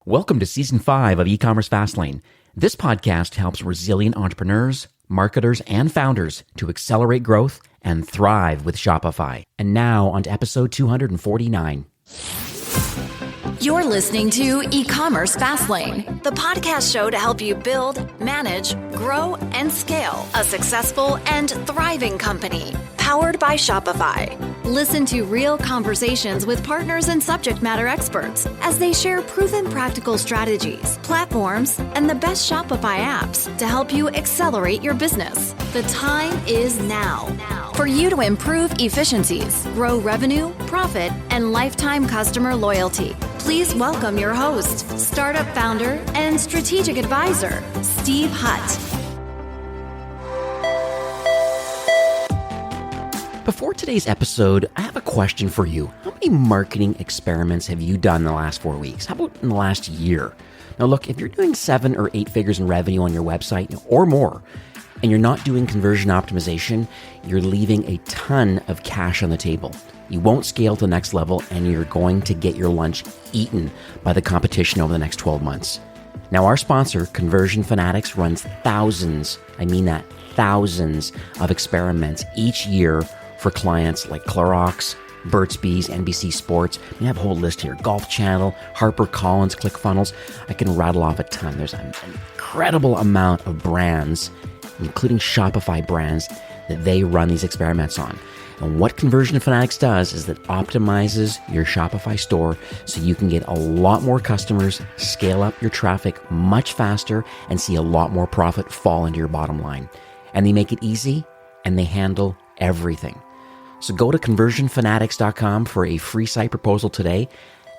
Welcome to Season 5 of eCommerce Fastlane. This podcast helps resilient entrepreneurs, marketers, and founders to accelerate growth and thrive with Shopify. And now on to episode 249. You're listening to eCommerce Fastlane, the podcast show to help you build, manage, grow, and scale a successful and thriving company, powered by Shopify. Listen to real conversations with partners and subject matter experts as they share proven practical strategies, platforms, and the best Shopify apps to help you accelerate your business. The time is now for you to improve efficiencies, grow revenue, profit, and lifetime customer loyalty. Please welcome your host, startup founder, and strategic advisor, Steve Hutt. Before today's episode, I have a question for you. How many marketing experiments have you done in the last 4 weeks? How about in the last year? Now look, if you're doing 7 or 8 figures in revenue on your website or more, and you're not doing conversion optimization, you're leaving a ton of cash on the table. You won't scale to the next level, and you're going to get your lunch eaten by the competition over the next 12 months. Now, our sponsor, Conversion Fanatics, runs thousands of experiments each year for clients like Clorox, Burt's Bees, NBC Sports. We have a whole list here. Golf Channel, HarperCollins, ClickFunnels. I can rattle off a ton. There's an incredible amount of brands, including Shopify brands, that they run these experiments on. And what Conversion Fanatics does is that optimizes your Shopify store so you can get a lot more customers, scale up your traffic much faster, and see a lot more profit fall into your bottom line. And they make it easy, and they handle everything. So go to conversionfanatics.com for a free site proposal today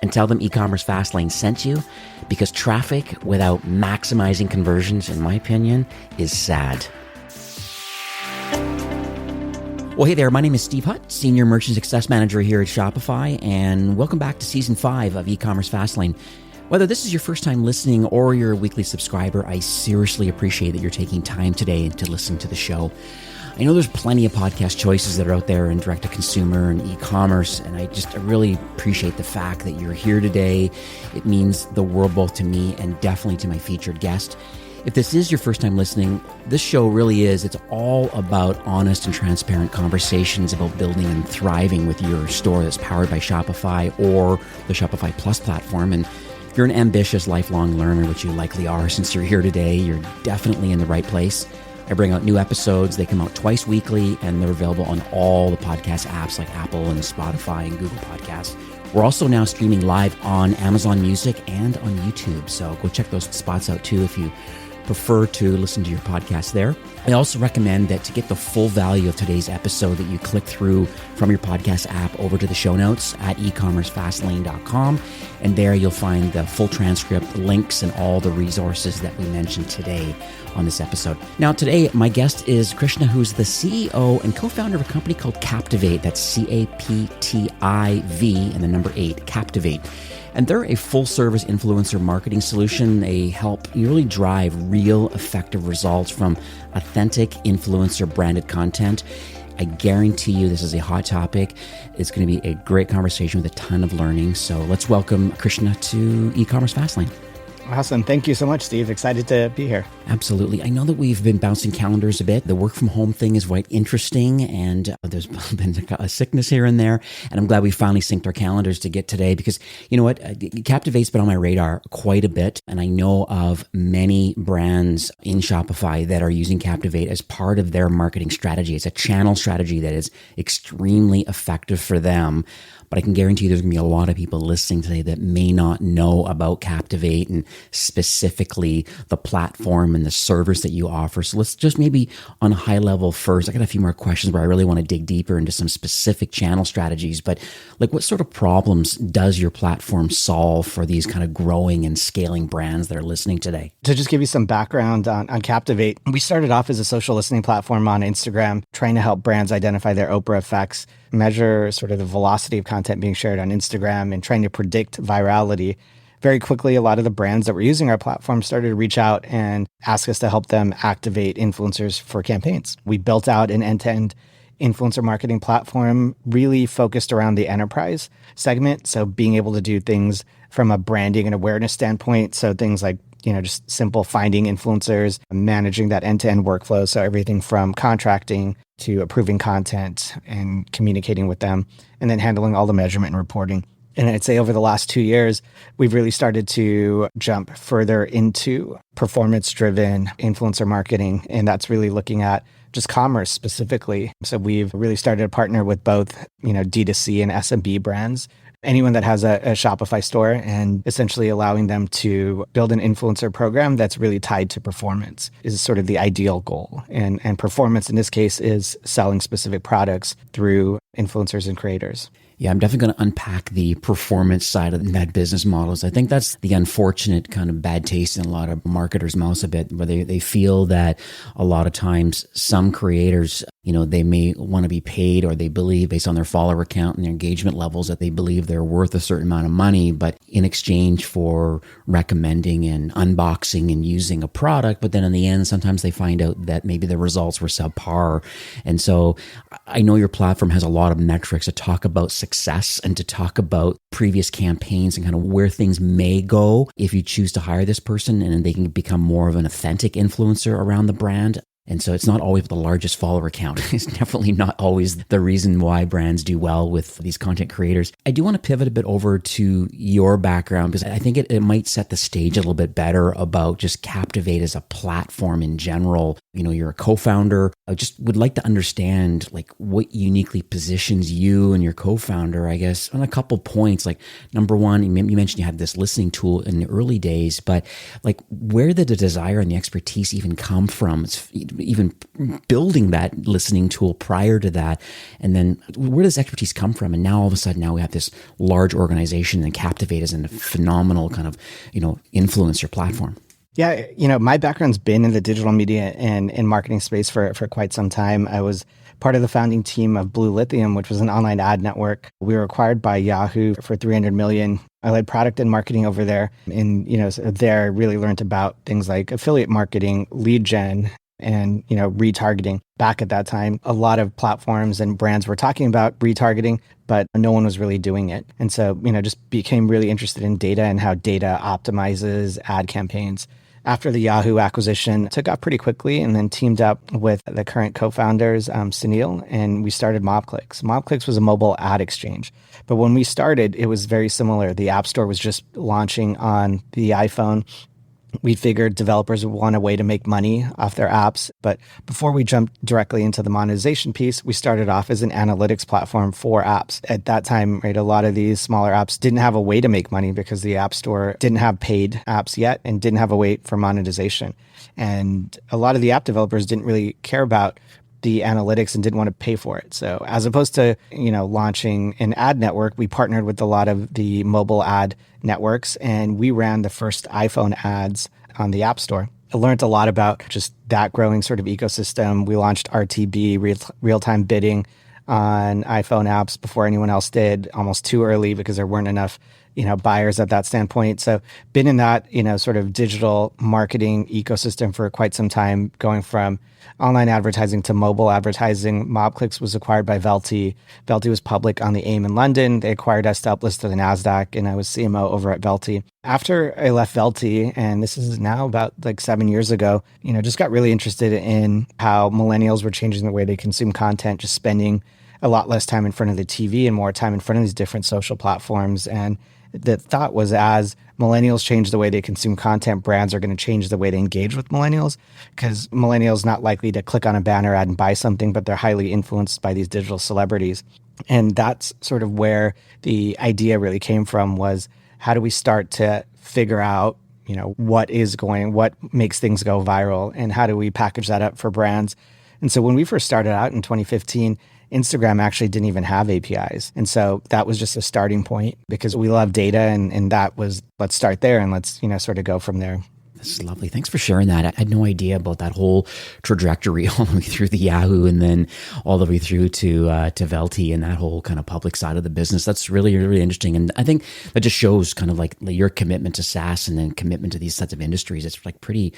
and tell them eCommerce Fastlane sent you, because traffic without maximizing conversions, in my opinion, is sad. Well, hey there, my name is Steve Hutt, Senior Merchant Success Manager here at Shopify, and welcome back to Season 5 of eCommerce Fastlane. Whether this is your first time listening or you're a weekly subscriber, I seriously appreciate that you're taking time today to listen to the show. I know there's plenty of podcast choices that are out there in direct-to-consumer and e-commerce, and I really appreciate the fact that you're here today. It means the world both to me and definitely to my featured guest. If this is your first time listening, this show really is, it's all about honest and transparent conversations about building and thriving with your store that's powered by Shopify or the Shopify Plus platform. And if you're an ambitious lifelong learner, which you likely are since you're here today, you're definitely in the right place. I bring out new episodes. They come out twice weekly, and they're available on all the podcast apps like Apple and Spotify and Google Podcasts. We're also now streaming live on Amazon Music and on YouTube. So go check those spots out too if you prefer to listen to your podcast there. I also recommend that to get the full value of today's episode that you click through from your podcast app over to the show notes at ecommercefastlane.com. And there you'll find the full transcript, links, and all the resources that we mentioned today on this episode. Now today, my guest is Krishna, who's the CEO and co-founder of a company called Captivate. That's CAPTIV and the number 8, Captivate. And they're a full-service influencer marketing solution. They help you really drive real effective results from authentic influencer-branded content. I guarantee you this is a hot topic. It's going to be a great conversation with a ton of learning. So let's welcome Krishna to eCommerce Fastlane. Awesome. Thank you so much, Steve. Excited to be here. Absolutely. I know that we've been bouncing calendars a bit. The work from home thing is quite interesting, and there's been a sickness here and there. And I'm glad we finally synced our calendars to get today because, you know what, Captivate's been on my radar quite a bit. And I know of many brands in Shopify that are using Captivate as part of their marketing strategy. It's a channel strategy that is extremely effective for them. But I can guarantee there's going to be a lot of people listening today that may not know about Captivate and specifically the platform and the service that you offer. So let's just maybe on a high level first. I got a few more questions where I really want to dig deeper into some specific channel strategies. But like, what sort of problems does your platform solve for these kind of growing and scaling brands that are listening today? To just give you some background on Captivate, we started off as a social listening platform on Instagram, trying to help brands identify their Oprah effects, measure sort of the velocity of content being shared on Instagram, and trying to predict virality. Very quickly, a lot of the brands that were using our platform started to reach out and ask us to help them activate influencers for campaigns. We built out an end-to-end influencer marketing platform really focused around the enterprise segment. So being able to do things from a branding and awareness standpoint. So things like, just simple finding influencers, managing that end-to-end workflow. So everything from contracting to approving content and communicating with them, and then handling all the measurement and reporting. And I'd say over the last 2 years, we've really started to jump further into performance-driven influencer marketing. And that's really looking at just commerce specifically. So we've really started to partner with both, D2C and SMB brands, anyone that has a Shopify store, and essentially allowing them to build an influencer program that's really tied to performance is sort of the ideal goal. And performance in this case is selling specific products through influencers and creators. Yeah, I'm definitely going to unpack the performance side of that business models. I think that's the unfortunate kind of bad taste in a lot of marketers' mouths a bit, where they feel that a lot of times some creators, they may want to be paid, or they believe based on their follower count and their engagement levels that they believe they're worth a certain amount of money, but in exchange for recommending and unboxing and using a product. But then in the end, sometimes they find out that maybe the results were subpar. And so I know your platform has a lot of metrics to talk about success and to talk about previous campaigns and kind of where things may go if you choose to hire this person, and then they can become more of an authentic influencer around the brand. And so it's not always the largest follower count. It's definitely not always the reason why brands do well with these content creators. I do want to pivot a bit over to your background, because I think it might set the stage a little bit better about just Captivate as a platform in general. You're a co-founder. I just would like to understand what uniquely positions you and your co-founder, I guess, on a couple points. Number one, you mentioned you had this listening tool in the early days, but where did the desire and the expertise even come from? It's even building that listening tool prior to that. And then where does expertise come from? And now all of a sudden, now we have this large organization, and Captivate is a phenomenal kind of, influencer platform. Yeah, my background's been in the digital media and marketing space for quite some time. I was part of the founding team of Blue Lithium, which was an online ad network. We were acquired by Yahoo for $300 million. I led product and marketing over there. And, there I really learned about things like affiliate marketing, lead gen, and, retargeting. Back at that time, a lot of platforms and brands were talking about retargeting, but no one was really doing it. And so, just became really interested in data and how data optimizes ad campaigns. After the Yahoo acquisition, took off pretty quickly, and then teamed up with the current co-founders, Sunil, and we started MobClicks. MobClicks was a mobile ad exchange. But when we started, it was very similar. The App Store was just launching on the iPhone. We figured developers would want a way to make money off their apps. But before we jumped directly into the monetization piece, we started off as an analytics platform for apps. At that time, a lot of these smaller apps didn't have a way to make money because the App Store didn't have paid apps yet and didn't have a way for monetization. And a lot of the app developers didn't really care about the analytics and didn't want to pay for it. So as opposed to, launching an ad network, we partnered with a lot of the mobile ad networks, and we ran the first iPhone ads on the App Store. I learned a lot about just that growing sort of ecosystem. We launched RTB, real-time bidding, on iPhone apps before anyone else did, almost too early because there weren't enough buyers at that standpoint. So been in that, sort of digital marketing ecosystem for quite some time, going from online advertising to mobile advertising. MobClicks was acquired by Velty. Velty was public on the AIM in London. They acquired us to uplist to the NASDAQ, and I was CMO over at Velty. After I left Velty, and this is now about 7 years ago, just got really interested in how millennials were changing the way they consume content, just spending a lot less time in front of the TV and more time in front of these different social platforms. And the thought was, as millennials change the way they consume content, brands are going to change the way they engage with millennials, because millennials not likely to click on a banner ad and buy something, but they're highly influenced by these digital celebrities. And that's sort of where the idea really came from, was how do we start to figure out, what makes things go viral, and how do we package that up for brands? And so when we first started out in 2015, Instagram actually didn't even have APIs. And so that was just a starting point, because we love data, and that was, let's start there and let's, sort of go from there. This is lovely. Thanks for sharing that. I had no idea about that whole trajectory all the way through the Yahoo and then all the way through to Velti and that whole kind of public side of the business. That's really, really interesting. And I think that just shows kind of like your commitment to SaaS and then commitment to these sets of industries. It's like pretty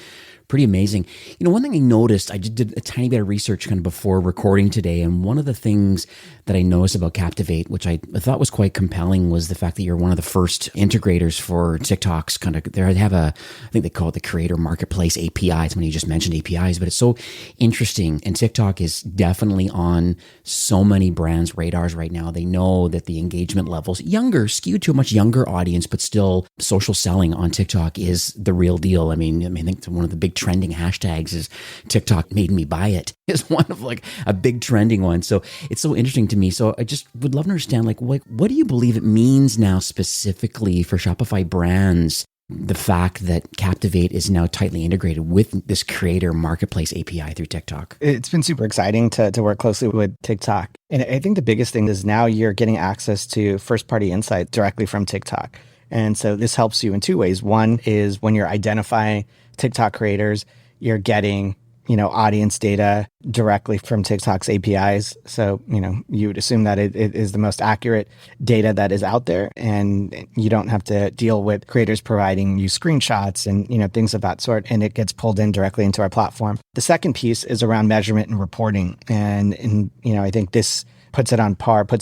amazing. One thing I noticed, I just did a tiny bit of research kind of before recording today. And one of the things that I noticed about Captivate, which I thought was quite compelling, was the fact that you're one of the first integrators for TikTok's kind of, they have I think they call it the Creator Marketplace APIs. When you just mentioned APIs, but it's so interesting. And TikTok is definitely on so many brands' radars right now. They know that the engagement levels, skewed to a much younger audience, but still social selling on TikTok is the real deal. I think one of the big trending hashtags is TikTok made me buy it. Is one of like a big trending one. So it's so interesting to me. So I just would love to understand, like, what do you believe it means now specifically for Shopify brands, the fact that Captivate is now tightly integrated with this Creator Marketplace API through TikTok? It's been super exciting to work closely with TikTok. And I think the biggest thing is now you're getting access to first-party insights directly from TikTok. And so this helps you in two ways. One is when you're identifying TikTok creators, you're getting audience data directly from TikTok's APIs. So, you would assume that it is the most accurate data that is out there, and you don't have to deal with creators providing you screenshots and, things of that sort, and it gets pulled in directly into our platform. The second piece is around measurement and reporting. And I think this puts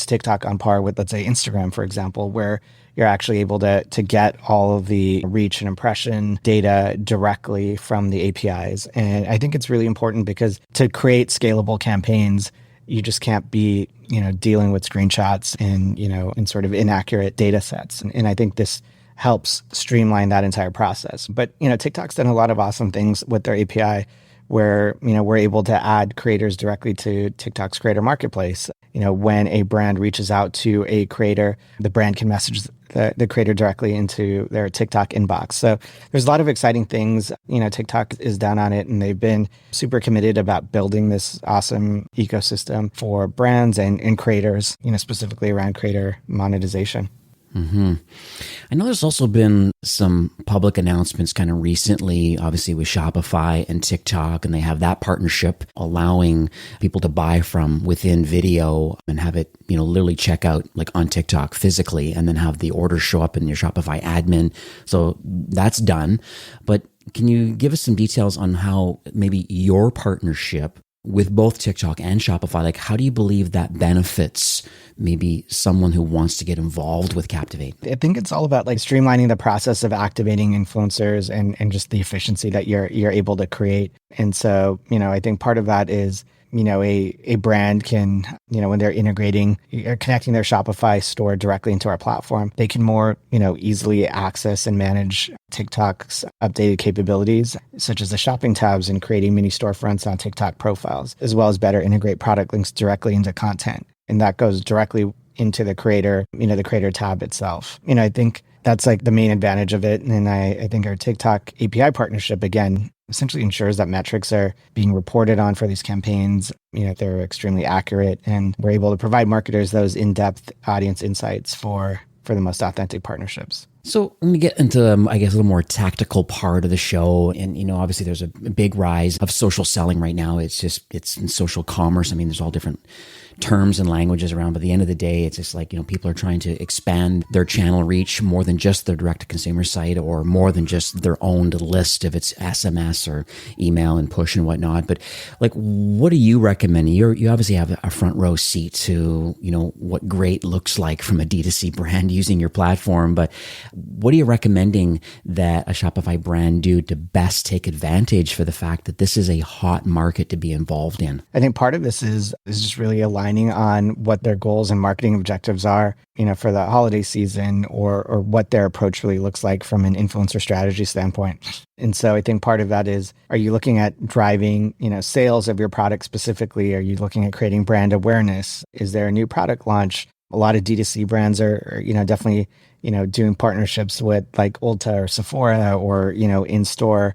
TikTok on par with, let's say, Instagram, for example, where you're actually able to get all of the reach and impression data directly from the APIs. And I think it's really important because to create scalable campaigns, you just can't be, dealing with screenshots and sort of inaccurate data sets. And I think this helps streamline that entire process. But, TikTok's done a lot of awesome things with their API where, we're able to add creators directly to TikTok's Creator Marketplace. When a brand reaches out to a creator, the brand can message the creator directly into their TikTok inbox. So there's a lot of exciting things. TikTok is down on it, and they've been super committed about building this awesome ecosystem for brands and creators, specifically around creator monetization. Mm-hmm. I know there's also been some public announcements kind of recently, obviously with Shopify and TikTok, and they have that partnership allowing people to buy from within video and have it, literally check out like on TikTok physically and then have the orders show up in your Shopify admin. So that's done. But can you give us some details on how maybe your partnership with both TikTok and Shopify, like how do you believe that benefits maybe someone who wants to get involved with Captivate? I think it's all about like streamlining the process of activating influencers and just the efficiency that you're able to create. And so, I think part of that is, a brand can, when they're integrating or connecting their Shopify store directly into our platform, they can more, easily access and manage TikTok's updated capabilities, such as the shopping tabs and creating mini storefronts on TikTok profiles, as well as better integrate product links directly into content. And that goes directly into the creator, the creator tab itself. I think that's like the main advantage of it. And I think our TikTok API partnership, again, essentially ensures that metrics are being reported on for these campaigns. They're extremely accurate, and we're able to provide marketers those in-depth audience insights for the most authentic partnerships. So let me get into, I guess, a little more tactical part of the show. And, obviously there's a big rise of social selling right now. It's in social commerce. There's all different terms and languages around, but at the end of the day, it's just like, people are trying to expand their channel reach more than just their direct to consumer site or more than just their owned list if it's SMS or email and push and whatnot. But like, what do you recommend? You obviously have a front row seat to, what great looks like from a D2C brand using your platform, but what are you recommending that a Shopify brand do to best take advantage for the fact that this is a hot market to be involved in? I think part of this is just really aligning on what their goals and marketing objectives are, for the holiday season or what their approach really looks like from an influencer strategy standpoint. And so I think part of that is, are you looking at driving, sales of your product specifically? Are you looking at creating brand awareness? Is there a new product launch? A lot of D2C brands are definitely, doing partnerships with like Ulta or Sephora or, in-store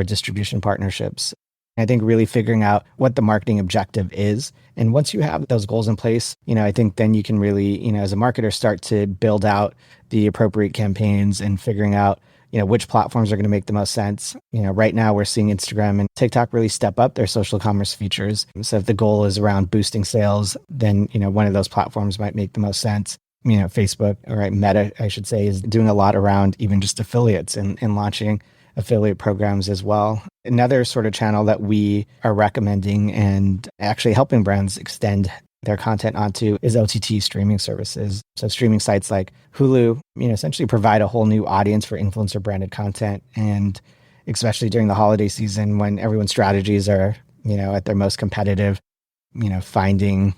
distribution partnerships. I think really figuring out what the marketing objective is. And once you have those goals in place, I think then you can really, as a marketer, start to build out the appropriate campaigns and figuring out, which platforms are going to make the most sense. Right now we're seeing Instagram and TikTok really step up their social commerce features. So if the goal is around boosting sales, then, one of those platforms might make the most sense. Facebook, or Meta, I should say, is doing a lot around even just affiliates and launching affiliate programs as well. Another sort of channel that we are recommending and actually helping brands extend their content onto is OTT streaming services. So streaming sites like Hulu, essentially provide a whole new audience for influencer branded content. And especially during the holiday season when everyone's strategies are, at their most competitive, finding,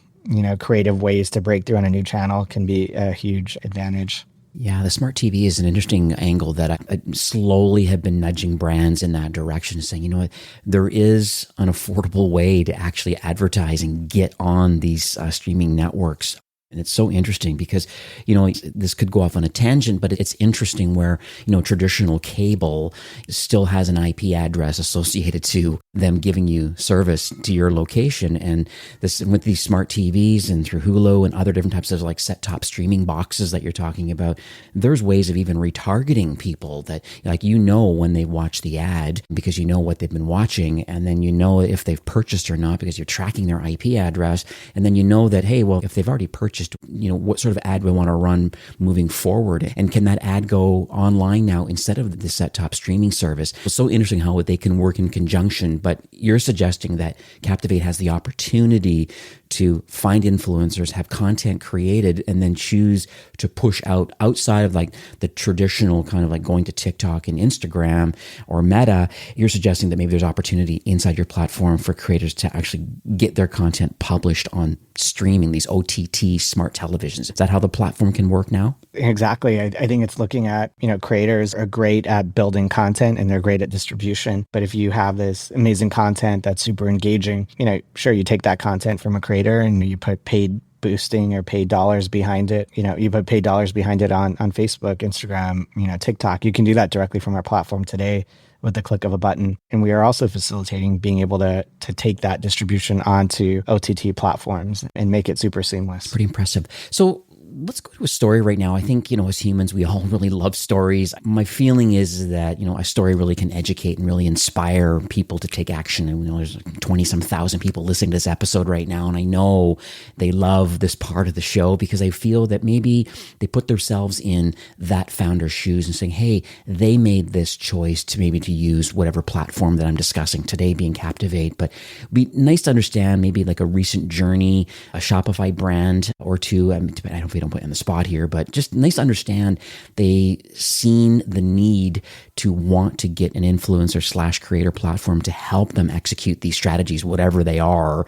creative ways to break through on a new channel can be a huge advantage. Yeah, the smart TV is an interesting angle that I slowly have been nudging brands in that direction, saying, what, there is an affordable way to actually advertise and get on these streaming networks. And it's so interesting because, this could go off on a tangent, but it's interesting where, traditional cable still has an IP address associated to them giving you service to your location. And this, with these smart TVs and through Hulu and other different types of like set-top streaming boxes that you're talking about, there's ways of even retargeting people that, when they watch the ad because what they've been watching, and then if they've purchased or not because you're tracking their IP address, and then that, hey, well, if they've already purchased, what sort of ad we want to run moving forward. And can that ad go online now instead of the set-top streaming service? It's so interesting how they can work in conjunction, but you're suggesting that Captivate has the opportunity to find influencers, have content created, and then choose to push out outside of like the traditional kind of like going to TikTok and Instagram or Meta. You're suggesting that maybe there's opportunity inside your platform for creators to actually get their content published on streaming, these OTT smart televisions. Is that how the platform can work now? Exactly. I think it's looking at, creators are great at building content and they're great at distribution. But if you have this amazing content that's super engaging, sure, you take that content from a creator and you put paid boosting or paid dollars behind it. You put paid dollars behind it on Facebook, Instagram, TikTok. You can do that directly from our platform today with the click of a button. And we are also facilitating being able to take that distribution onto OTT platforms and make it super seamless. Pretty impressive. So let's go to a story right now. I think, as humans, we all really love stories. My feeling is that, a story really can educate and really inspire people to take action. And, there's 20-some thousand people listening to this episode right now. And I know they love this part of the show because I feel that maybe they put themselves in that founder's shoes and saying, hey, they made this choice to use whatever platform that I'm discussing today, being Captivate. But it'd be nice to understand maybe like a recent journey, a Shopify brand or two. I don't know if we don't put in the spot here, but just nice to understand they seen the need to want to get an influencer / creator platform to help them execute these strategies, whatever they are,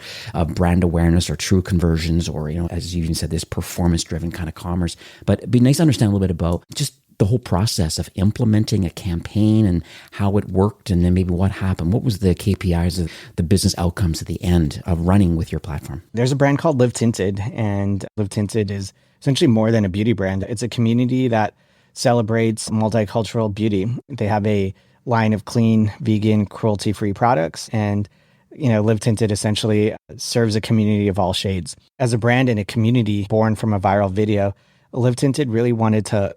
brand awareness or true conversions, or, as you even said, this performance driven kind of commerce. But it'd be nice to understand a little bit about just the whole process of implementing a campaign and how it worked, and then maybe what happened. What was the KPIs, the business outcomes at the end of running with your platform? There's a brand called Live Tinted, and Live Tinted is essentially more than a beauty brand. It's a community that celebrates multicultural beauty. They have a line of clean, vegan, cruelty-free products, and Live Tinted essentially serves a community of all shades. As a brand and a community born from a viral video, Live Tinted really wanted to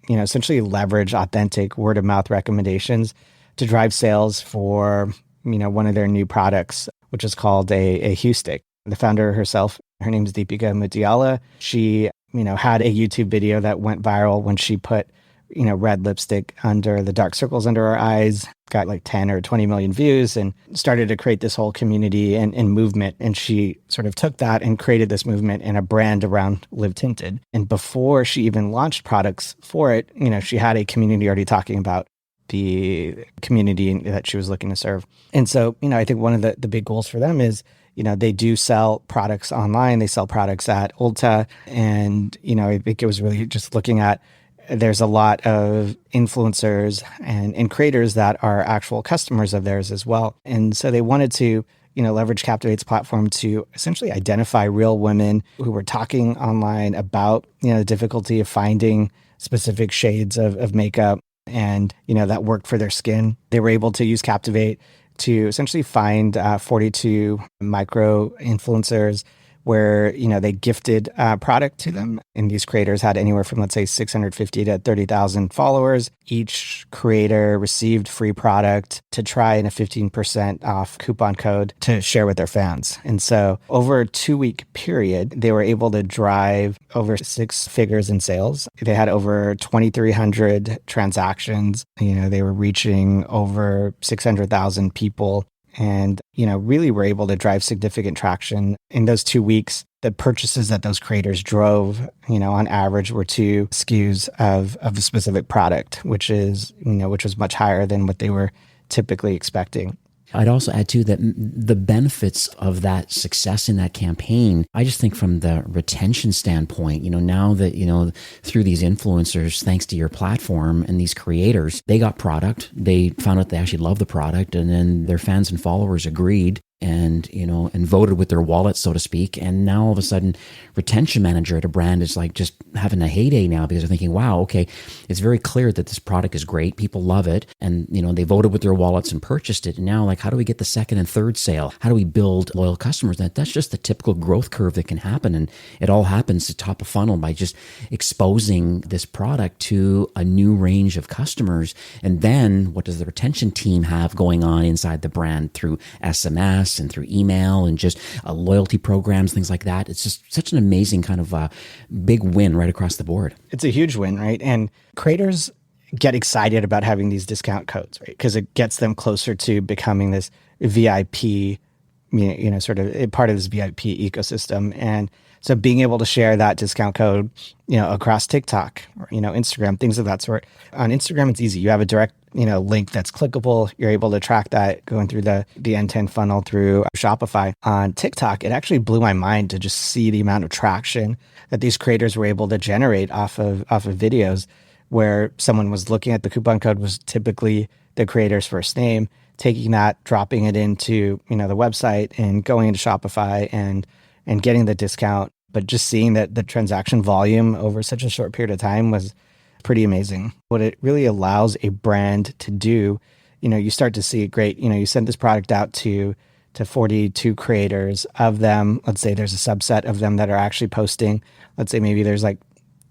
essentially leverage authentic word of mouth recommendations to drive sales for, one of their new products, which is called a Hue Stick. The founder herself, her name is Deepika Mutiala. She, had a YouTube video that went viral when she put, red lipstick under the dark circles under her eyes, got like 10 or 20 million views, and started to create this whole community and movement. And she sort of took that and created this movement and a brand around Live Tinted. And before she even launched products for it, she had a community already talking about the community that she was looking to serve. And so, I think one of the big goals for them is, they do sell products online. They sell products at Ulta. And, I think it was really just looking at, there's a lot of influencers and creators that are actual customers of theirs as well. And so they wanted to, leverage Captivate's platform to essentially identify real women who were talking online about, the difficulty of finding specific shades of makeup and, that worked for their skin. They were able to use Captivate to essentially find 42 micro influencers where, they gifted product to them. And these creators had anywhere from, let's say, 650 to 30,000 followers. Each creator received free product to try and a 15% off coupon code to share with their fans. And so over a 2-week period, they were able to drive over 6 figures in sales. They had over 2,300 transactions. They were reaching over 600,000 people. And, really were able to drive significant traction. In those 2 weeks, the purchases that those creators drove, on average were 2 SKUs of a specific product, which was much higher than what they were typically expecting. I'd also add too that the benefits of that success in that campaign, I just think from the retention standpoint, now that, through these influencers, thanks to your platform and these creators, they got product, they found out they actually love the product, and then their fans and followers agreed and voted with their wallet, so to speak. And now all of a sudden, retention manager at a brand is like just having a heyday now because they're thinking, wow, okay, it's very clear that this product is great. People love it. And, they voted with their wallets and purchased it. And now, like, how do we get the second and third sale? How do we build loyal customers? That's just the typical growth curve that can happen. And it all happens to top of funnel by just exposing this product to a new range of customers. And then what does the retention team have going on inside the brand through SMS and through email and just loyalty programs, things like that? It's just such an amazing kind of big win right across the board. It's a huge win, right? And creators get excited about having these discount codes, right? Because it gets them closer to becoming this VIP, sort of part of this VIP ecosystem. And so being able to share that discount code, across TikTok or, Instagram, things of that sort. On Instagram, it's easy. You have a direct, link that's clickable. You're able to track that going through the end-to-end funnel through Shopify. On TikTok, it actually blew my mind to just see the amount of traction that these creators were able to generate off of videos where someone was looking at the coupon code was typically the creator's first name, taking that, dropping it into, the website and going into Shopify and getting the discount. But just seeing that the transaction volume over such a short period of time was pretty amazing. What it really allows a brand to do, you start to see great, you send this product out to 42 creators. Of them, let's say there's a subset of them that are actually posting. Let's say maybe there's like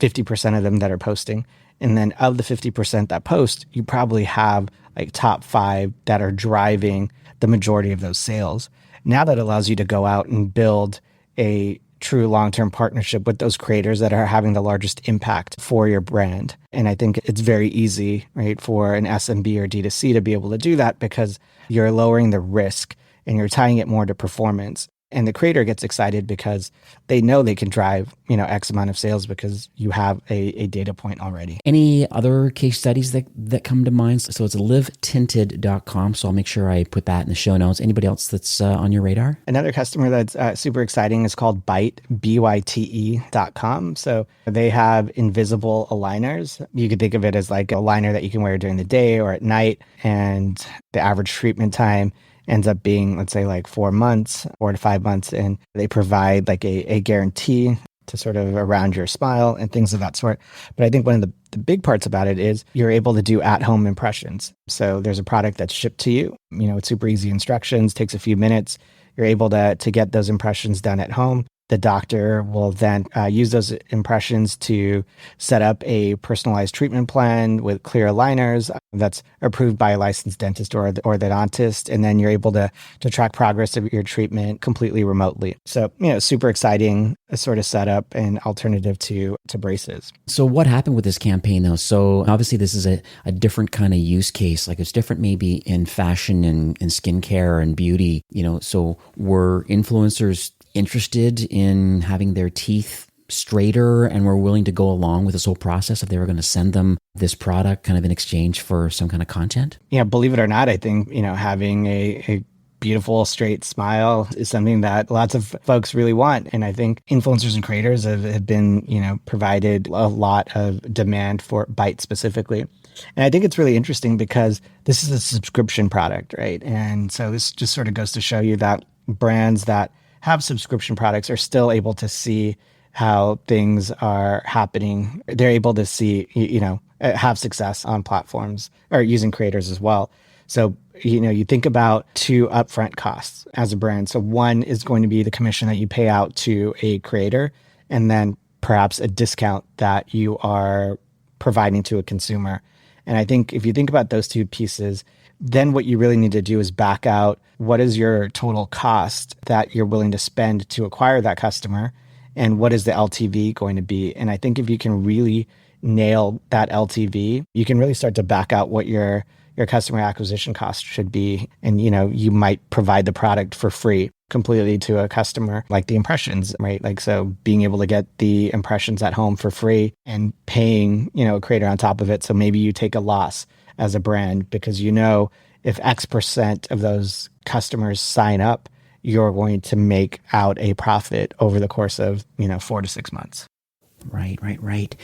50% of them that are posting. And then of the 50% that post, you probably have like top 5 that are driving the majority of those sales. Now that allows you to go out and build a true long-term partnership with those creators that are having the largest impact for your brand. And I think it's very easy, right, for an SMB or D2C to be able to do that because you're lowering the risk and you're tying it more to performance. And the creator gets excited because they know they can drive, X amount of sales because you have a data point already. Any other case studies that come to mind? So it's livetinted.com. So I'll make sure I put that in the show notes. Anybody else that's on your radar? Another customer that's super exciting is called Byte, BYTE.com. So they have invisible aligners. You could think of it as like a liner that you can wear during the day or at night. And the average treatment time ends up being, let's say, like 4 months, 4 to 5 months. And they provide like a guarantee to sort of around your smile and things of that sort. But I think one of the big parts about it is you're able to do at-home impressions. So there's a product that's shipped to you, it's super easy instructions, takes a few minutes. You're able to get those impressions done at home. The doctor will then use those impressions to set up a personalized treatment plan with clear aligners that's approved by a licensed dentist or the dentist. And then you're able to track progress of your treatment completely remotely. So, super exciting sort of setup and alternative to braces. So what happened with this campaign though? So obviously this is a different kind of use case. Like it's different maybe in fashion and skincare and beauty, so were influencers interested in having their teeth straighter and were willing to go along with this whole process if they were going to send them this product kind of in exchange for some kind of content? Yeah, believe it or not, I think, having a beautiful straight smile is something that lots of folks really want. And I think influencers and creators have been, provided a lot of demand for Byte specifically. And I think it's really interesting because this is a subscription product, right? And so this just sort of goes to show you that brands that have subscription products are still able to see how things are happening. They're able to see, have success on platforms or using creators as well. So, you think about two upfront costs as a brand. So one is going to be the commission that you pay out to a creator, and then perhaps a discount that you are providing to a consumer. And I think if you think about those two pieces, then what you really need to do is back out what is your total cost that you're willing to spend to acquire that customer, and what is the LTV going to be. And I think if you can really nail that LTV, you can really start to back out what your customer acquisition cost should be. And, you might provide the product for free completely to a customer, like the impressions, right? Like, so being able to get the impressions at home for free and paying, a creator on top of it. So maybe you take a loss as a brand because, if X% of those customers sign up, you're going to make out a profit over the course of, 4 to 6 months. Right.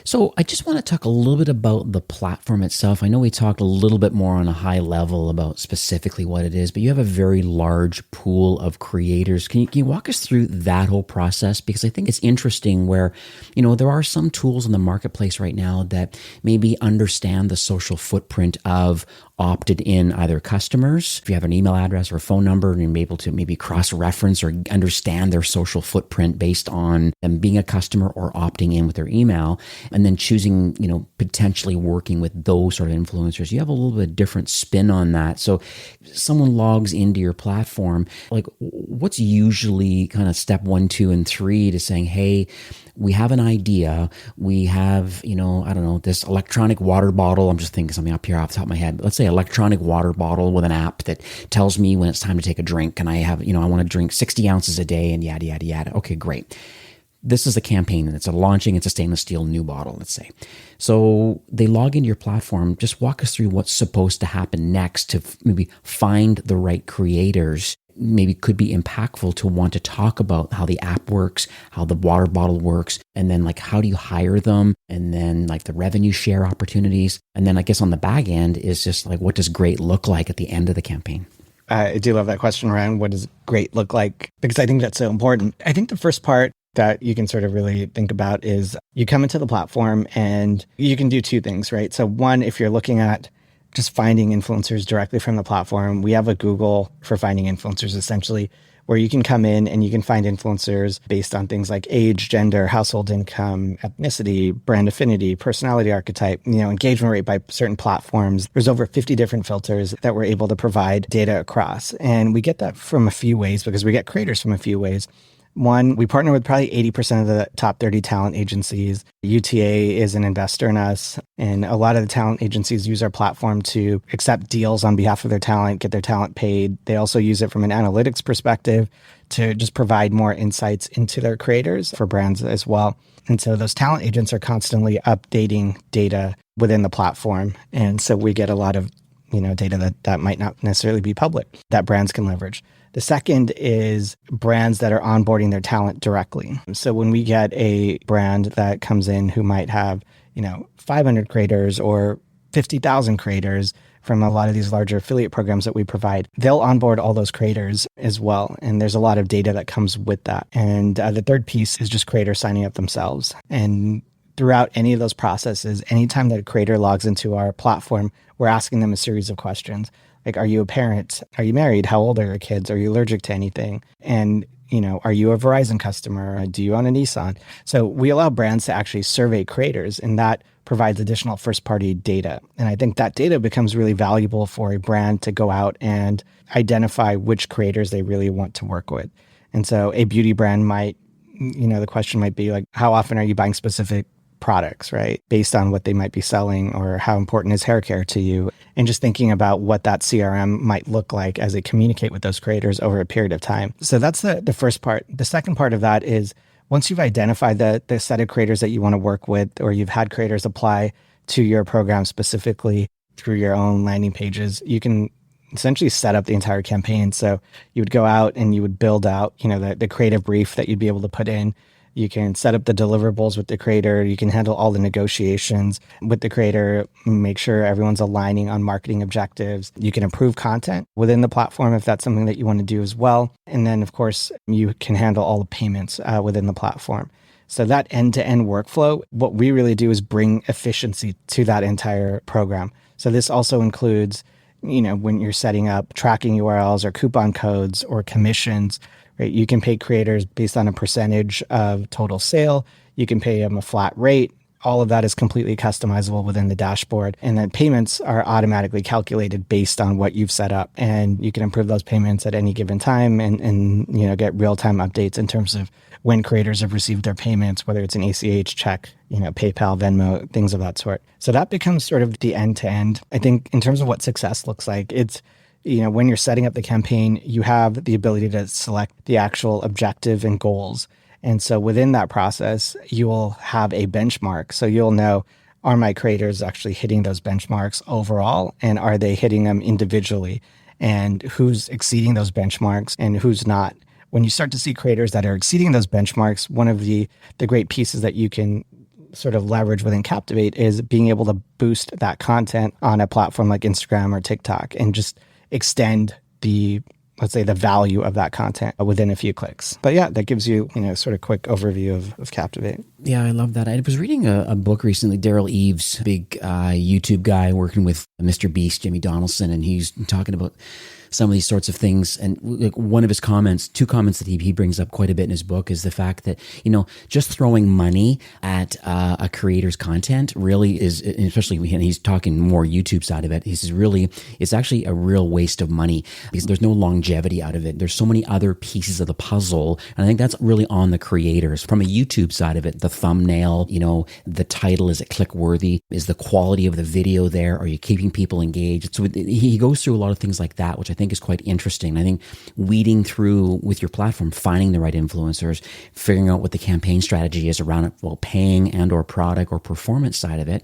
So I just want to talk a little bit about the platform itself. I know we talked a little bit more on a high level about specifically what it is, but you have a very large pool of creators. Can you walk us through that whole process? Because I think it's interesting where, there are some tools in the marketplace right now that maybe understand the social footprint of opted in either customers, if you have an email address or a phone number, and you're able to maybe cross-reference or understand their social footprint based on them being a customer or opting in with their email, and then choosing, potentially working with those sort of influencers. You have a little bit different spin on that. So someone logs into your platform, like what's usually kind of step 1, 2, and 3 to saying, hey, we have an idea. We have, this electronic water bottle. I'm just thinking something up here off the top of my head. But let's say electronic water bottle with an app that tells me when it's time to take a drink. And I have, I want to drink 60 ounces a day and yada, yada, yada. Okay, great. This is a campaign and it's a stainless steel new bottle, let's say. So they log into your platform. Just walk us through what's supposed to happen next to maybe find the right creators. Maybe could be impactful to want to talk about how the app works, how the water bottle works, and then like how do you hire them, and then like the revenue share opportunities. And then I guess on the back end is just like, what does great look like at the end of the campaign? I do love that question, Ryan. What does great look like? Because I think that's so important. I think the first part that you can sort of really think about is you come into the platform and you can do two things, right? So one, if you're looking at just finding influencers directly from the platform, we have a Google for finding influencers essentially, where you can come in and you can find influencers based on things like age, gender, household income, ethnicity, brand affinity, personality archetype, engagement rate by certain platforms. There's over 50 different filters that we're able to provide data across. And we get that from a few ways because we get creators from a few ways. One, we partner with probably 80% of the top 30 talent agencies. UTA is an investor in us, and a lot of the talent agencies use our platform to accept deals on behalf of their talent, get their talent paid. They also use it from an analytics perspective to just provide more insights into their creators for brands as well. And so those talent agents are constantly updating data within the platform. And so we get a lot of data that might not necessarily be public that brands can leverage. The second is brands that are onboarding their talent directly. So when we get a brand that comes in who might have, 500 creators or 50,000 creators from a lot of these larger affiliate programs that we provide, they'll onboard all those creators as well. And there's a lot of data that comes with that. And the third piece is just creators signing up themselves. And throughout any of those processes, anytime that a creator logs into our platform, we're asking them a series of questions. Like, are you a parent? Are you married? How old are your kids? Are you allergic to anything? And, are you a Verizon customer? Do you own a Nissan? So we allow brands to actually survey creators, and that provides additional first-party data. And I think that data becomes really valuable for a brand to go out and identify which creators they really want to work with. And so a beauty brand might, the question might be like, how often are you buying specific products, right? Based on what they might be selling, or how important is hair care to you, and just thinking about what that CRM might look like as they communicate with those creators over a period of time. So that's the first part. The second part of that is once you've identified the set of creators that you want to work with, or you've had creators apply to your program specifically through your own landing pages, you can essentially set up the entire campaign. So you would go out and you would build out, the creative brief that you'd be able to put in. You can set up the deliverables with the creator. You can handle all the negotiations with the creator, make sure everyone's aligning on marketing objectives. You can approve content within the platform if that's something that you want to do as well. And then, of course, you can handle all the payments within the platform. So that end-to-end workflow, what we really do is bring efficiency to that entire program. So this also includes, when you're setting up tracking URLs or coupon codes or commissions, right? You can pay creators based on a percentage of total sale. You can pay them a flat rate. All of that is completely customizable within the dashboard. And then payments are automatically calculated based on what you've set up. And you can improve those payments at any given time and get real-time updates in terms of when creators have received their payments, whether it's an ACH, check, PayPal, Venmo, things of that sort. So that becomes sort of the end-to-end. I think in terms of what success looks like, it's, when you're setting up the campaign, you have the ability to select the actual objective and goals. And so within that process, you will have a benchmark. So you'll know, are my creators actually hitting those benchmarks overall? And are they hitting them individually? And who's exceeding those benchmarks and who's not? When you start to see creators that are exceeding those benchmarks, one of the great pieces that you can sort of leverage within Captivate is being able to boost that content on a platform like Instagram or TikTok and just extend the value of that content within a few clicks. But yeah, that gives you, sort of quick overview of Captivate. Yeah, I love that. I was reading a book recently, Daryl Eves, big YouTube guy working with Mr. Beast, Jimmy Donaldson, and he's talking about some of these sorts of things. And like one of his comments, two comments that he brings up quite a bit in his book is the fact that, just throwing money at a creator's content really is, especially when he's talking more YouTube side of it, he says really, it's actually a real waste of money because there's no longevity out of it. There's so many other pieces of the puzzle. And I think that's really on the creators. From a YouTube side of it, the thumbnail, the title, is it click worthy? Is the quality of the video there? Are you keeping people engaged? So he goes through a lot of things like that, which I think is quite interesting. I think weeding through with your platform, finding the right influencers, figuring out what the campaign strategy is around it, paying and or product or performance side of it.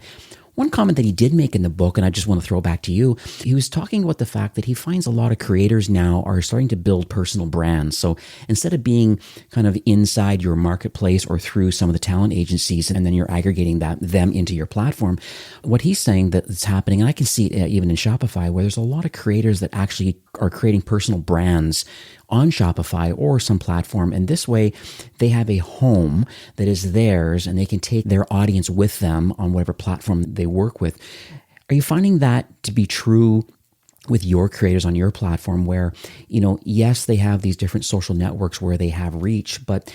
One comment that he did make in the book, and I just want to throw back to you, he was talking about the fact that he finds a lot of creators now are starting to build personal brands. So instead of being kind of inside your marketplace or through some of the talent agencies, and then you're aggregating them into your platform, what he's saying that's happening, and I can see it even in Shopify, where there's a lot of creators that actually are creating personal brands on Shopify or some platform. And this way they have a home that is theirs and they can take their audience with them on whatever platform they work with. Are you finding that to be true with your creators on your platform where, yes, they have these different social networks where they have reach, but,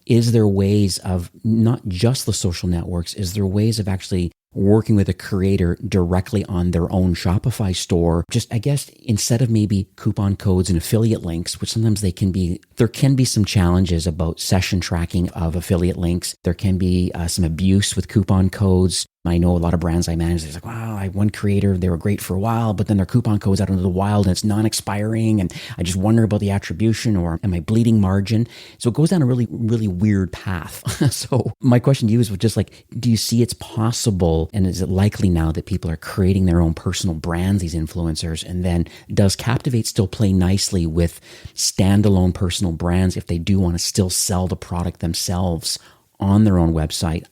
is there ways of not just the social networks, is there ways of actually working with a creator directly on their own Shopify store? Just, I guess, instead of maybe coupon codes and affiliate links, which sometimes there can be some challenges about session tracking of affiliate links. There can be some abuse with coupon codes. I know a lot of brands I manage, they're like, wow, I had one creator, they were great for a while, but then their coupon code's out into the wild and it's non-expiring. And I just wonder about the attribution or am I bleeding margin? So it goes down a really, really weird path. So my question to you is just like, do you see it's possible and is it likely now that people are creating their own personal brands, these influencers? And then does Captivate still play nicely with standalone personal brands if they do want to still sell the product themselves on their own website,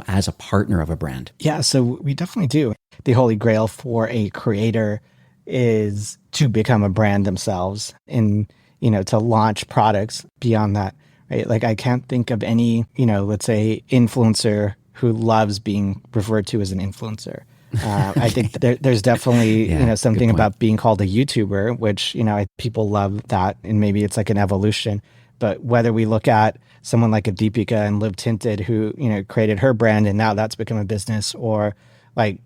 as a partner of a brand? Yeah, so we definitely do. The holy grail for a creator is to become a brand themselves and, to launch products beyond that, right? Like I can't think of any, let's say influencer who loves being referred to as an influencer. I think there's definitely, something about being called a YouTuber, which, people love that. And maybe it's like an evolution. But whether we look at someone like a Deepika and Live Tinted who, created her brand and now that's become a business, or like,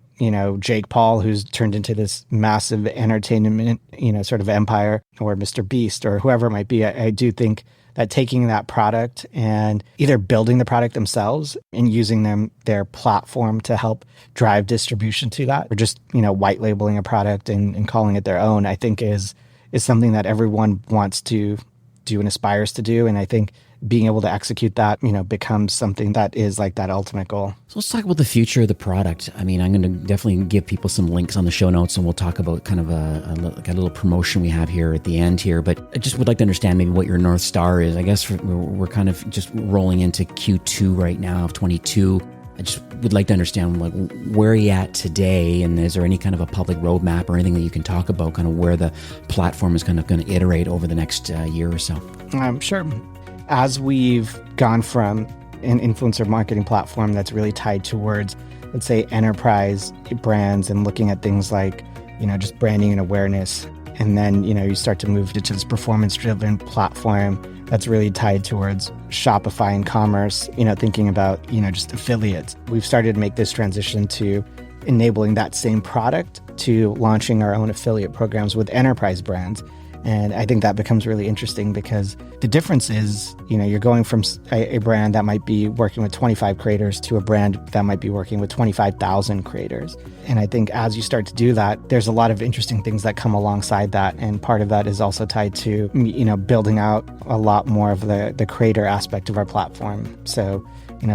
Jake Paul, who's turned into this massive entertainment, sort of empire, or Mr. Beast or whoever it might be, I do think that taking that product and either building the product themselves and using their platform to help drive distribution to that, or just, white labeling a product and calling it their own, I think is something that everyone wants to do and aspires to do. And I think being able to execute that, becomes something that is like that ultimate goal. So let's talk about the future of the product. I mean, I'm going to definitely give people some links on the show notes and we'll talk about kind of a little promotion we have here at the end here. But I just would like to understand maybe what your North Star is. I guess we're kind of just rolling into Q2 right now of 22. I just would like to understand like where are you at today, and is there any kind of a public roadmap or anything that you can talk about, kind of where the platform is kind of going to iterate over the next year or so? Sure. As we've gone from an influencer marketing platform that's really tied towards, let's say, enterprise brands and looking at things like, just branding and awareness. And then, you start to move into this performance-driven platform that's really tied towards Shopify and commerce, thinking about, just affiliates. We've started to make this transition to enabling that same product to launching our own affiliate programs with enterprise brands. And I think that becomes really interesting because the difference is, you're going from a brand that might be working with 25 creators to a brand that might be working with 25,000 creators. And I think as you start to do that, there's a lot of interesting things that come alongside that. And part of that is also tied to, building out a lot more of the creator aspect of our platform. So,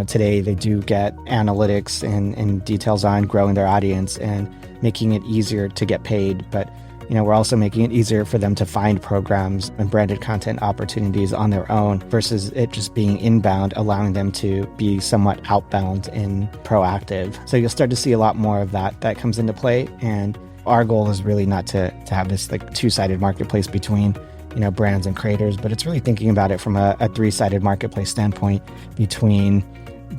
today they do get analytics and details on growing their audience and making it easier to get paid. But we're also making it easier for them to find programs and branded content opportunities on their own versus it just being inbound, allowing them to be somewhat outbound and proactive. So you'll start to see a lot more of that comes into play. And our goal is really not to have this like two-sided marketplace between brands and creators, but it's really thinking about it from a three-sided marketplace standpoint between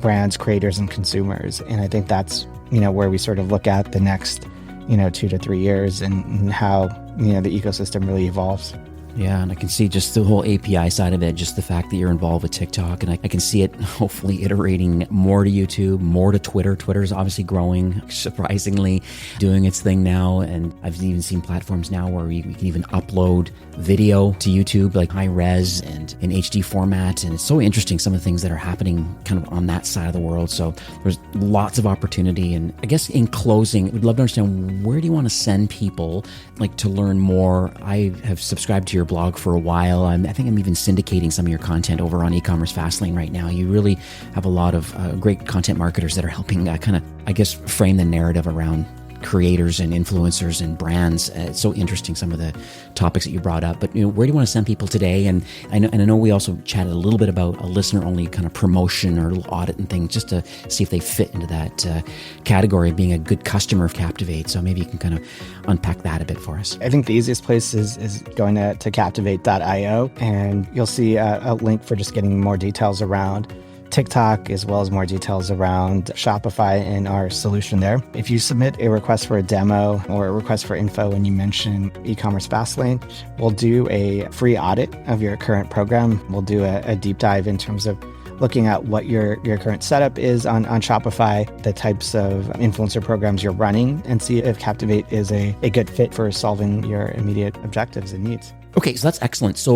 brands, creators, and consumers. And I think that's where we sort of look at the next 2 to 3 years and how, the ecosystem really evolves. Yeah, and I can see just the whole API side of it, just the fact that you're involved with TikTok, and I can see it hopefully iterating more to YouTube, more to Twitter. Twitter's obviously growing, surprisingly, doing its thing now, and I've even seen platforms now where we can even upload video to YouTube, like high res and in HD format, and it's so interesting some of the things that are happening kind of on that side of the world. So there's lots of opportunity, and I guess in closing, we'd love to understand, where do you want to send people like to learn more? I have subscribed to your blog for a while. I think I'm even syndicating some of your content over on eCommerce Fastlane right now. You really have a lot of great content marketers that are helping kind of, I guess, frame the narrative around creators and influencers and brands. It's so interesting, some of the topics that you brought up. But where do you want to send people today? And I know we also chatted a little bit about a listener-only kind of promotion or a little audit and things, just to see if they fit into that category of being a good customer of Captivate. So maybe you can kind of unpack that a bit for us. I think the easiest place is going to captivate.io, and you'll see a link for just getting more details around TikTok, as well as more details around Shopify and our solution there. If you submit a request for a demo or a request for info and you mention eCommerce Fastlane, we'll do a free audit of your current program. We'll do a deep dive in terms of looking at what your current setup is on Shopify, the types of influencer programs you're running, and see if Captivate is a good fit for solving your immediate objectives and needs. Okay, so that's excellent. So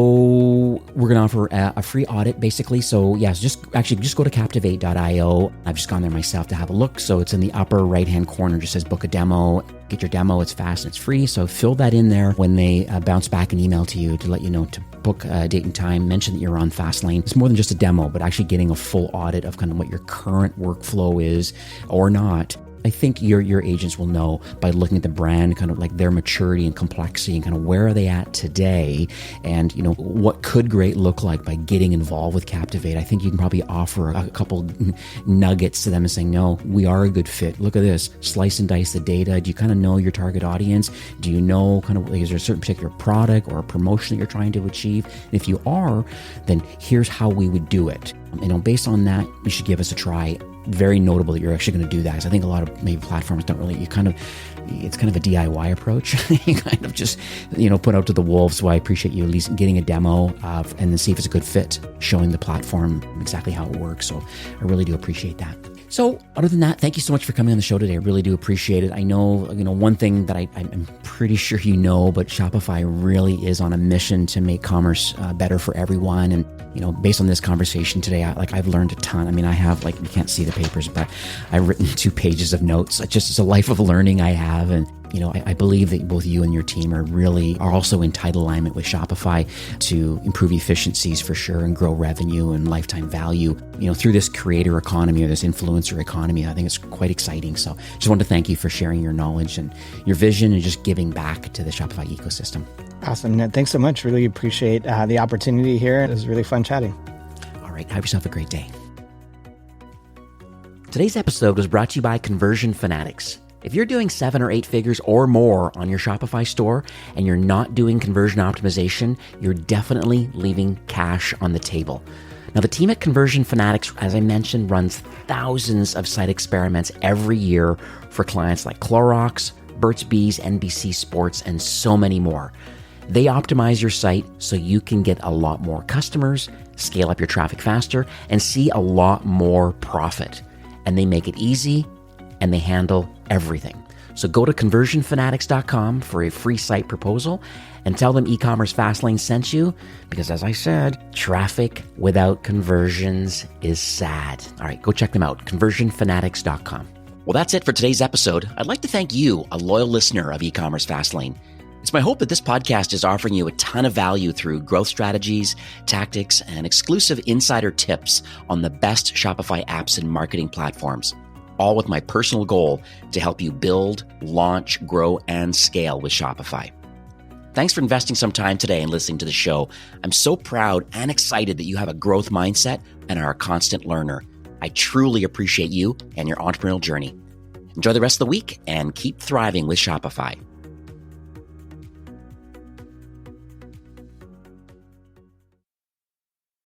we're going to offer a free audit, basically. So yes, just go to captivate.io. I've just gone there myself to have a look. So it's in the upper right-hand corner, just says book a demo. Get your demo. It's fast and it's free. So fill that in there when they bounce back an email to you to let you know to book a date and time. Mention that you're on Fastlane. It's more than just a demo, but actually getting a full audit of kind of what your current workflow is or not. I think your agents will know by looking at the brand, kind of like their maturity and complexity and kind of where are they at today, and what could great look like by getting involved with Captivate. I think you can probably offer a couple nuggets to them and saying, no, we are a good fit. Look at this, slice and dice the data. Do you kind of know your target audience? Do you know kind of, is there a certain particular product or a promotion that you're trying to achieve? And if you are, then here's how we would do it. Based on that, you should give us a try. Very notable that you're actually going to do that, because I think a lot of maybe platforms don't really, it's kind of a DIY approach. You kind of just, put out to the wolves. So I appreciate you at least getting a demo and then see if it's a good fit, showing the platform exactly how it works. So I really do appreciate that. So other than that, thank you so much for coming on the show today. I really do appreciate it. I know, one thing that I'm pretty sure but Shopify really is on a mission to make commerce better for everyone. And, based on this conversation today, I've learned a ton. I have, you can't see the papers, but I've written 2 pages of notes. It's a life of learning I have. And, I believe that both you and your team are also in tight alignment with Shopify to improve efficiencies for sure and grow revenue and lifetime value, through this creator economy or this influencer economy. I think it's quite exciting. So just wanted to thank you for sharing your knowledge and your vision and just giving back to the Shopify ecosystem. Awesome. No, thanks so much. Really appreciate the opportunity here. It was really fun chatting. All right. Have yourself a great day. Today's episode was brought to you by Conversion Fanatics. If you're doing 7 or 8 figures or more on your Shopify store and you're not doing conversion optimization, you're definitely leaving cash on the table. Now, the team at Conversion Fanatics, as I mentioned, runs thousands of site experiments every year for clients like Clorox, Burt's Bees, NBC Sports, and so many more. They optimize your site so you can get a lot more customers, scale up your traffic faster, and see a lot more profit. And they make it easy, and they handle everything. So go to conversionfanatics.com for a free site proposal and tell them eCommerce Fastlane sent you, because as I said, traffic without conversions is sad. All right, go check them out, conversionfanatics.com. Well, that's it for today's episode. I'd like to thank you, a loyal listener of eCommerce Fastlane. It's my hope that this podcast is offering you a ton of value through growth strategies, tactics, and exclusive insider tips on the best Shopify apps and marketing platforms, all with my personal goal to help you build, launch, grow, and scale with Shopify. Thanks for investing some time today and listening to the show. I'm so proud and excited that you have a growth mindset and are a constant learner. I truly appreciate you and your entrepreneurial journey. Enjoy the rest of the week and keep thriving with Shopify.